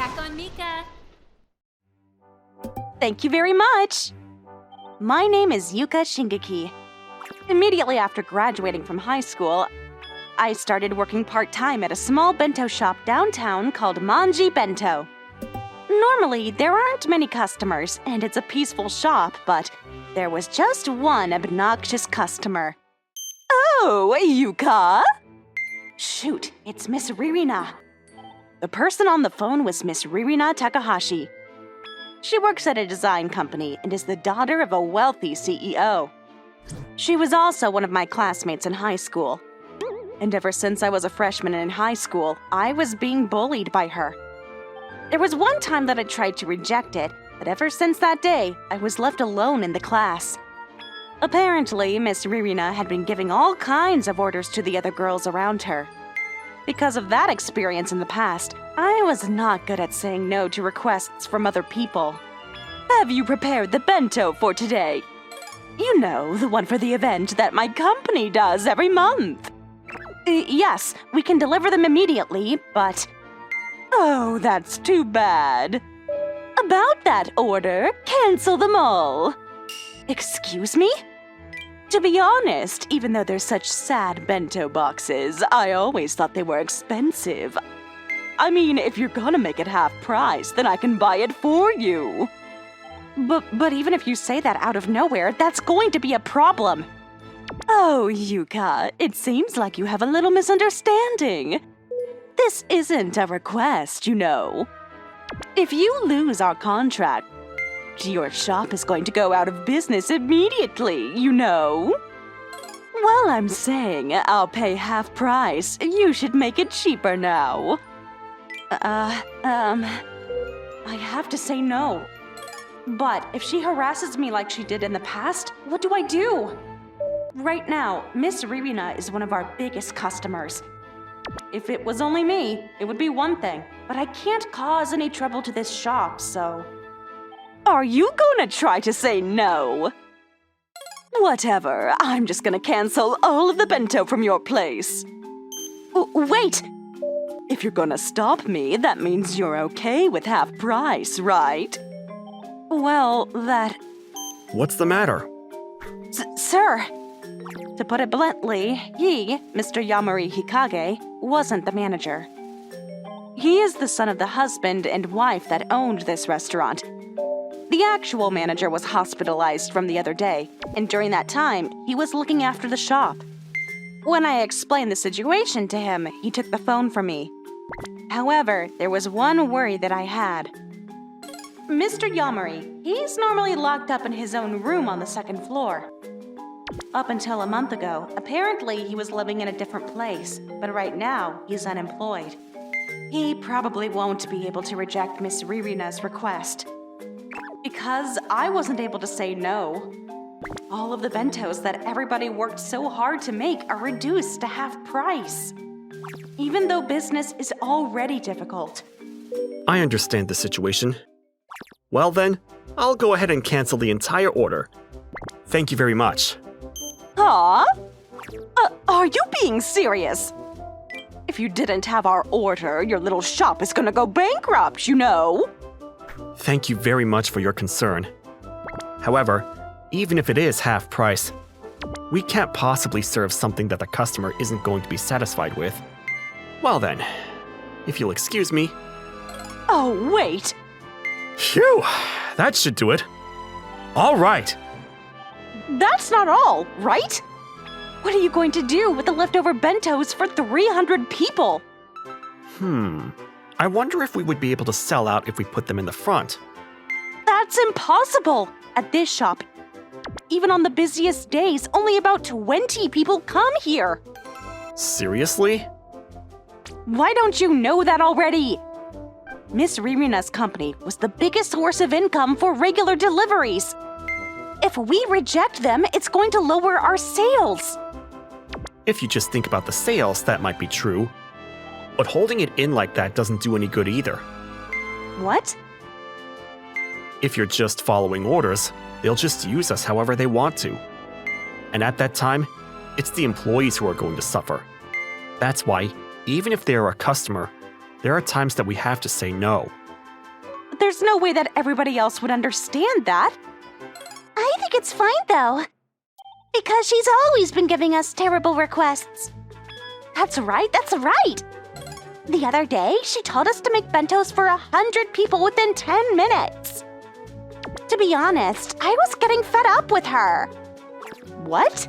Back on Mika. Thank you very much! My name is Yuka Shingeki. Immediately after graduating from high school, I started working part-time at a small bento shop downtown called Manji Bento. Normally, there aren't many customers, and it's a peaceful shop, but there was just one obnoxious customer. Oh, Yuka? Shoot, it's Miss Ririna. The person on the phone was Miss Ririna Takahashi. She works at a design company and is the daughter of a wealthy CEO. She was also one of my classmates in high school. And ever since I was a freshman in high school, I was being bullied by her. There was one time that I tried to reject it, but ever since that day, I was left alone in the class. Apparently, Miss Ririna had been giving all kinds of orders to the other girls around her. Because of that experience in the past, I was not good at saying no to requests from other people. Have you prepared the bento for today? You know, the one for the event that my company does every month. Yes, we can deliver them immediately, but... Oh, that's too bad. About that order, cancel them all. Excuse me? To be honest, even though they're such sad bento boxes, I always thought they were expensive. I mean, if you're gonna make it half price, then I can buy it for you. But even if you say that out of nowhere, that's going to be a problem. Oh, Yuka, it seems like you have a little misunderstanding. This isn't a request, you know. If you lose our contract, your shop is going to go out of business immediately, you know. Well, I'm saying I'll pay half price. You should make it cheaper now. I have to say no. But if she harasses me like she did in the past, what do I do? Right now, Miss Ririna is one of our biggest customers. If it was only me, it would be one thing, but I can't cause any trouble to this shop, so... Are you gonna try to say no? Whatever, I'm just gonna cancel all of the bento from your place. Wait! If you're gonna stop me, that means you're okay with half price, right? Well, that... What's the matter? Sir! To put it bluntly, he, Mr. Yamari Hikage, wasn't the manager. He is the son of the husband and wife that owned this restaurant. The actual manager was hospitalized from the other day, and during that time, he was looking after the shop. When I explained the situation to him, he took the phone from me. However, there was one worry that I had. Mr. Yamari, he's normally locked up in his own room on the second floor. Up until a month ago, apparently he was living in a different place, but right now, he's unemployed. He probably won't be able to reject Miss Ririna's request. Because I wasn't able to say no. All of the bentos that everybody worked so hard to make are reduced to half price. Even though business is already difficult. I understand the situation. Well then, I'll go ahead and cancel the entire order. Thank you very much. Huh? Are you being serious? If you didn't have our order, your little shop is gonna go bankrupt, you know. Thank you very much for your concern. However, even if it is half price, we can't possibly serve something that the customer isn't going to be satisfied with. Well then, if you'll excuse me. Oh, wait. Phew, that should do it. All right. That's not all, right? What are you going to do with the leftover bentos for 300 people? I wonder if we would be able to sell out if we put them in the front. That's impossible! At this shop, even on the busiest days, only about 20 people come here. Seriously? Why don't you know that already? Miss Ririna's company was the biggest source of income for regular deliveries. If we reject them, it's going to lower our sales. If you just think about the sales, that might be true. But holding it in like that doesn't do any good either. What? If you're just following orders, they'll just use us however they want to. And at that time, it's the employees who are going to suffer. That's why, even if they are a customer, there are times that we have to say no. There's no way that everybody else would understand that. I think it's fine, though. Because she's always been giving us terrible requests. That's right, that's right. The other day, she told us to make bentos for 100 people within 10 minutes. To be honest, I was getting fed up with her. What?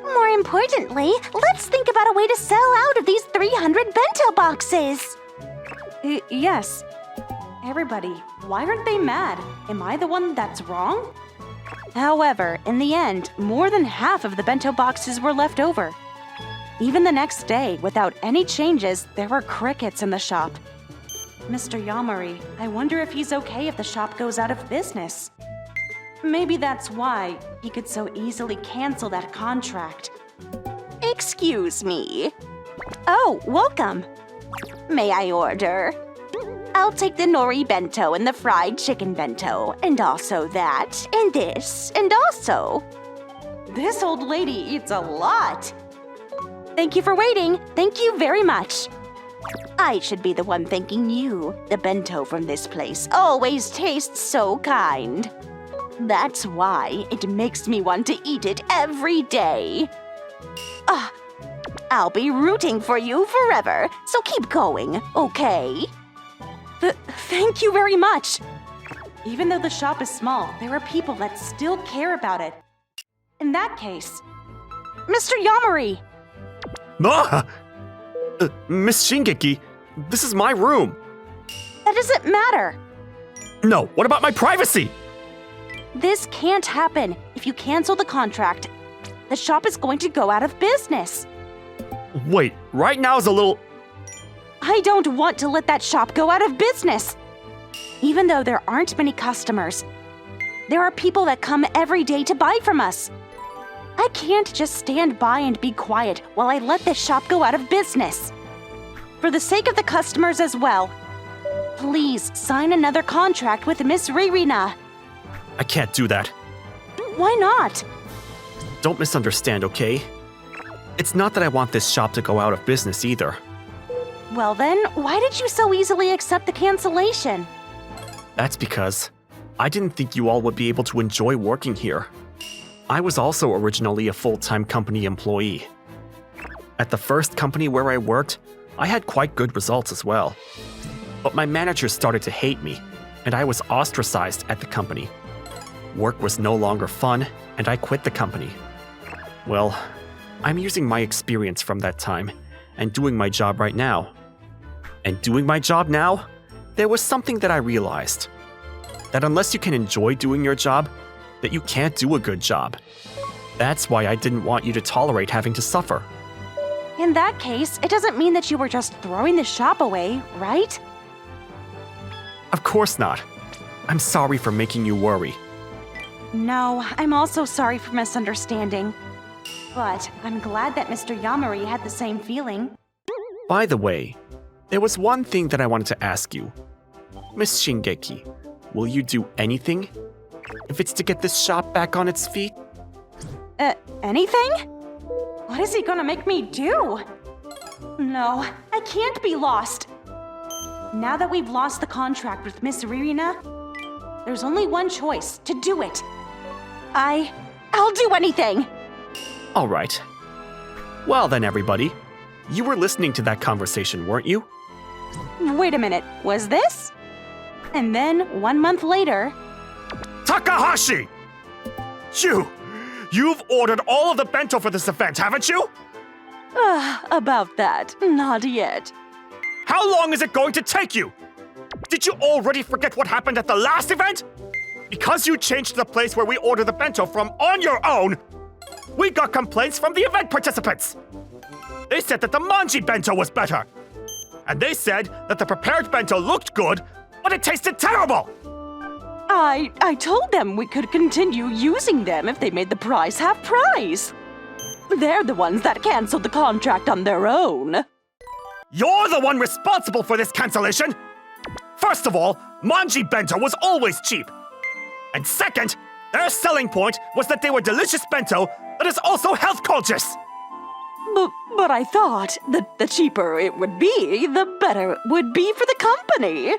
More importantly, let's think about a way to sell out of these 300 bento boxes. Yes. Everybody, why aren't they mad? Am I the one that's wrong? However, in the end, more than half of the bento boxes were left over. Even the next day, without any changes, there were crickets in the shop. Mr. Yamari, I wonder if he's okay if the shop goes out of business. Maybe that's why he could so easily cancel that contract. Excuse me. Oh, welcome. May I order? I'll take the nori bento and the fried chicken bento, and also that, and this, and also. This old lady eats a lot. Thank you for waiting. Thank you very much. I should be the one thanking you. The bento from this place always tastes so kind. That's why it makes me want to eat it every day. I'll be rooting for you forever, so keep going, okay? Thank you very much. Even though the shop is small, there are people that still care about it. In that case, Mr. Yamari! Ah! Miss Shingeki, this is my room. That doesn't matter. No, what about my privacy? This can't happen. If you cancel the contract, the shop is going to go out of business. Wait, right now is a little... I don't want to let that shop go out of business. Even though there aren't many customers, there are people that come every day to buy from us. I can't just stand by and be quiet while I let this shop go out of business. For the sake of the customers as well, please sign another contract with Miss Ririna. I can't do that. Why not? Don't misunderstand, okay? It's not that I want this shop to go out of business either. Well then, why did you so easily accept the cancellation? That's because I didn't think you all would be able to enjoy working here. I was also originally a full-time company employee. At the first company where I worked, I had quite good results as well. But my manager started to hate me, and I was ostracized at the company. Work was no longer fun, and I quit the company. Well, I'm using my experience from that time and doing my job right now. And doing my job now, there was something that I realized. That unless you can enjoy doing your job, that you can't do a good job. That's why I didn't want you to tolerate having to suffer. In that case, it doesn't mean that you were just throwing the shop away, right? Of course not. I'm sorry for making you worry. No, I'm also sorry for misunderstanding. But I'm glad that Mr. Yamari had the same feeling. By the way, there was one thing that I wanted to ask you. Miss Shingeki, will you do anything? If it's to get this shop back on its feet? Anything? What is he gonna make me do? No, I can't be lost. Now that we've lost the contract with Miss Ririna, there's only one choice, to do it. I'll do anything! All right. Well then, everybody. You were listening to that conversation, weren't you? Wait a minute, was this? And then, 1 month later... Takahashi! You've ordered all of the bento for this event, haven't you? About that, not yet. How long is it going to take you? Did you already forget what happened at the last event? Because you changed the place where we ordered the bento from on your own, we got complaints from the event participants. They said that the manji bento was better. And they said that the prepared bento looked good, but it tasted terrible. I told them we could continue using them if they made the price half price. They're the ones that canceled the contract on their own. You're the one responsible for this cancellation! First of all, manji bento was always cheap. And second, their selling point was that they were delicious bento that is also health conscious. But I thought that the cheaper it would be, the better it would be for the company.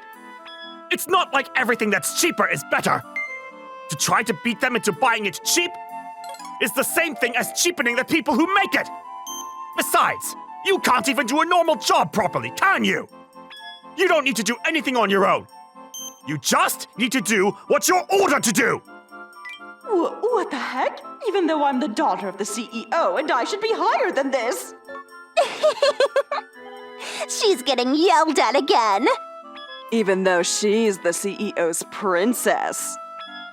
It's not like everything that's cheaper is better. To try to beat them into buying it cheap is the same thing as cheapening the people who make it. Besides, you can't even do a normal job properly, can you? You don't need to do anything on your own. You just need to do what you're ordered to do. What the heck? Even though I'm the daughter of the CEO and I should be higher than this. She's getting yelled at again. Even though she's the CEO's princess.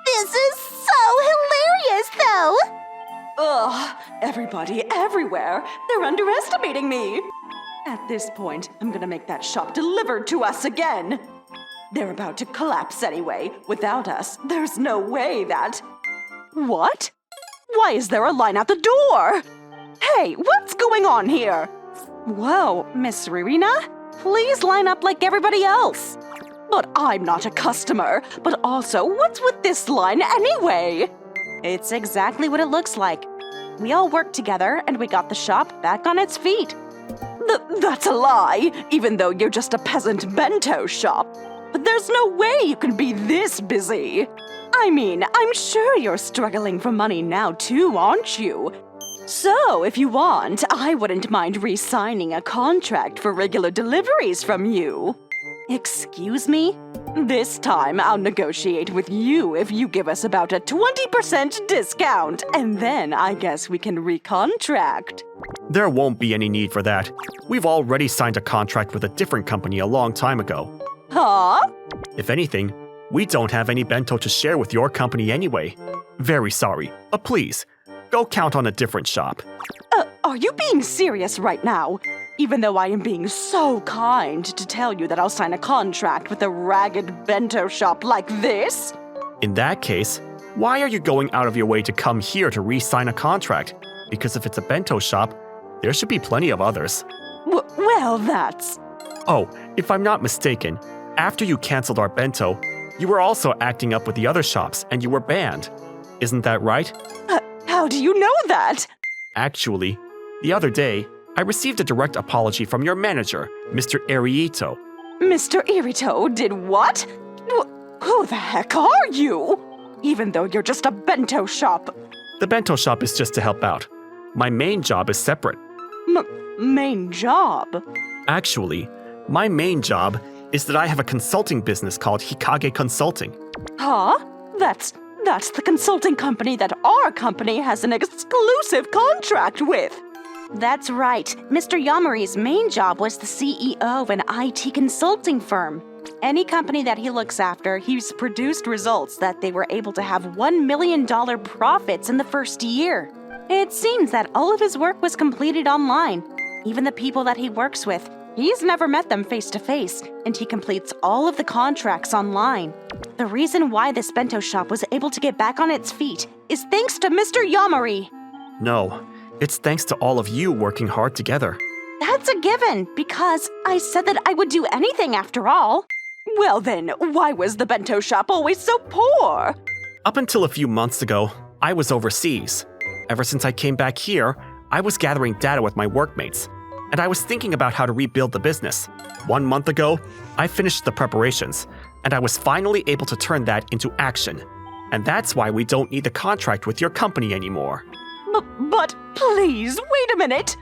This is so hilarious, though. Ugh, everybody, everywhere, they're underestimating me. At this point, I'm gonna make that shop delivered to us again. They're about to collapse anyway. Without us, there's no way that... What? Why is there a line out the door? Hey, what's going on here? Whoa, Miss Ririna? Please line up like everybody else. But I'm not a customer. But also, what's with this line anyway? It's exactly what it looks like. We all worked together and we got the shop back on its feet. That's a lie, even though you're just a peasant bento shop. But there's no way you can be this busy. I mean, I'm sure you're struggling for money now too, aren't you? So, if you want, I wouldn't mind re-signing a contract for regular deliveries from you. Excuse me? This time, I'll negotiate with you if you give us about a 20% discount, and then I guess we can recontract. There won't be any need for that. We've already signed a contract with a different company a long time ago. Huh? If anything, we don't have any bento to share with your company anyway. Very sorry, but please, go count on a different shop. Are you being serious right now? Even though I am being so kind to tell you that I'll sign a contract with a ragged bento shop like this? In that case, why are you going out of your way to come here to re-sign a contract? Because if it's a bento shop, there should be plenty of others. Well, that's... Oh, if I'm not mistaken, after you canceled our bento, you were also acting up with the other shops and you were banned. Isn't that right? How do you know that? Actually, the other day, I received a direct apology from your manager, Mr. Irito. Mr. Irito did what? Who the heck are you? Even though you're just a bento shop. The bento shop is just to help out. My main job is separate. Main job? Actually, my main job is that I have a consulting business called Hikage Consulting. Huh? That's the consulting company that our company has an exclusive contract with. That's right. Mr. Yamari's main job was the CEO of an IT consulting firm. Any company that he looks after, he's produced results that they were able to have $1 million profits in the first year. It seems that all of his work was completed online. Even the people that he works with, he's never met them face to face, and he completes all of the contracts online. The reason why this bento shop was able to get back on its feet is thanks to Mr. Yamari. No, it's thanks to all of you working hard together. That's a given, because I said that I would do anything after all. Well then, why was the bento shop always so poor? Up until a few months ago, I was overseas. Ever since I came back here, I was gathering data with my workmates, and I was thinking about how to rebuild the business. 1 month ago, I finished the preparations, and I was finally able to turn that into action. And that's why we don't need the contract with your company anymore. But please, wait a minute.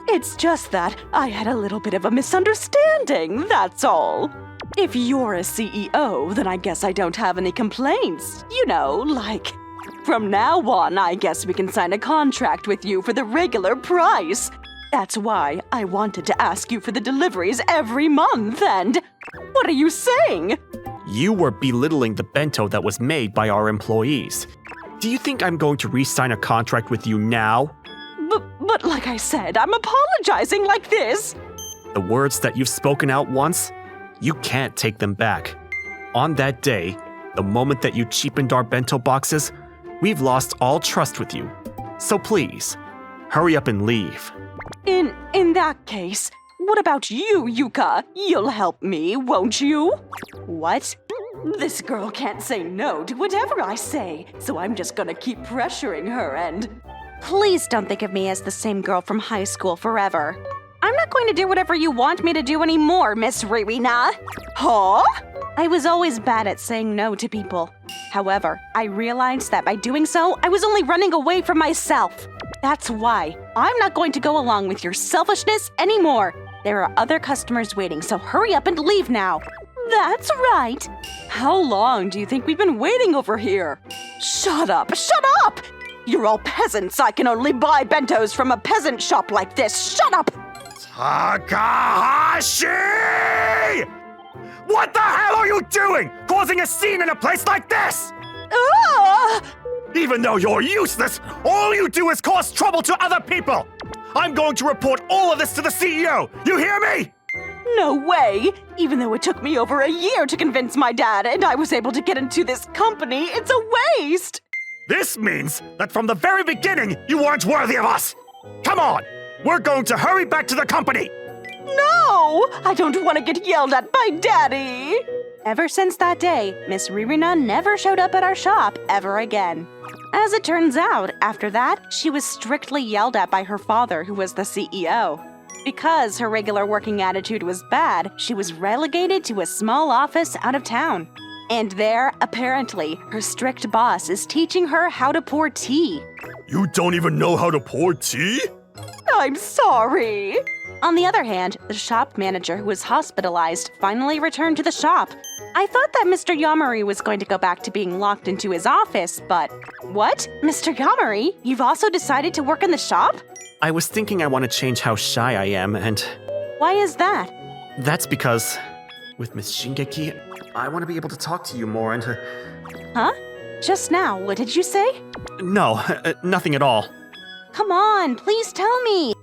It's just that I had a little bit of a misunderstanding, that's all. If you're a CEO, then I guess I don't have any complaints. You know, like, from now on, I guess we can sign a contract with you for the regular price. That's why I wanted to ask you for the deliveries every month, and what are you saying? You were belittling the bento that was made by our employees. Do you think I'm going to re-sign a contract with you now? But like I said, I'm apologizing like this. The words that you've spoken out once, you can't take them back. On that day, the moment that you cheapened our bento boxes, we've lost all trust with you. So please, hurry up and leave. In that case, what about you, Yuka? You'll help me, won't you? What? This girl can't say no to whatever I say, so I'm just gonna keep pressuring her and... Please don't think of me as the same girl from high school forever. I'm not going to do whatever you want me to do anymore, Miss Ririna. Huh? I was always bad at saying no to people. However, I realized that by doing so, I was only running away from myself. That's why I'm not going to go along with your selfishness anymore. There are other customers waiting, so hurry up and leave now. That's right. How long do you think we've been waiting over here? Shut up! Shut up! You're all peasants. I can only buy bentos from a peasant shop like this. Shut up! Takahashi! What the hell are you doing? Causing a scene in a place like this? Ah! Even though you're useless, all you do is cause trouble to other people. I'm going to report all of this to the CEO. You hear me? No way! Even though it took me over a year to convince my dad and I was able to get into this company, it's a waste! This means that from the very beginning, you weren't worthy of us. Come on, we're going to hurry back to the company. No! I don't want to get yelled at by Daddy! Ever since that day, Miss Ririna never showed up at our shop ever again. As it turns out, after that, she was strictly yelled at by her father, who was the CEO. Because her regular working attitude was bad, she was relegated to a small office out of town. And there, apparently, her strict boss is teaching her how to pour tea. You don't even know how to pour tea? I'm sorry. On the other hand, the shop manager who was hospitalized finally returned to the shop. I thought that Mr. Yamari was going to go back to being locked into his office, but... What? Mr. Yamari? You've also decided to work in the shop? I was thinking I want to change how shy I am, and Why is that? that's because with Miss Shingeki, I want to be able to talk to you more and Huh? Just now, what did you say? No, nothing at all. Come on, please tell me!